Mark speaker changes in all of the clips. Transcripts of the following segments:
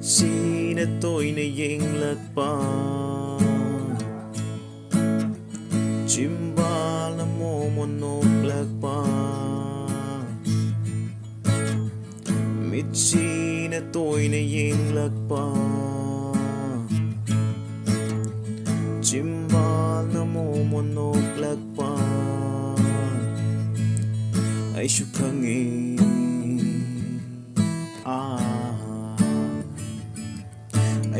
Speaker 1: Mitchina toina noklakpa Chimbal na mo noklakpa Mitchina toina noklakpa Chimbal na mo noklakpa Ay syukangin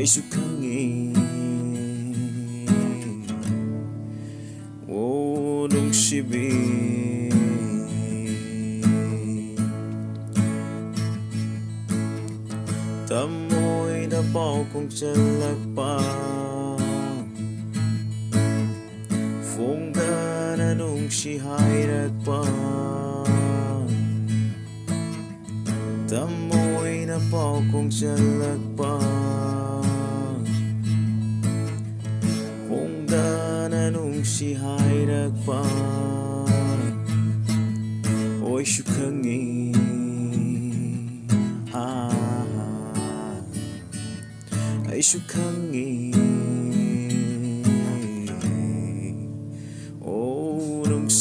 Speaker 1: ay syukangin nung sibig tamoy na bao kong tsalakpa Fungga na nung sihai ragpa tamoy na bao kong tsalakpa Nung sihai ragpa Oy syukangin ay syukangin nung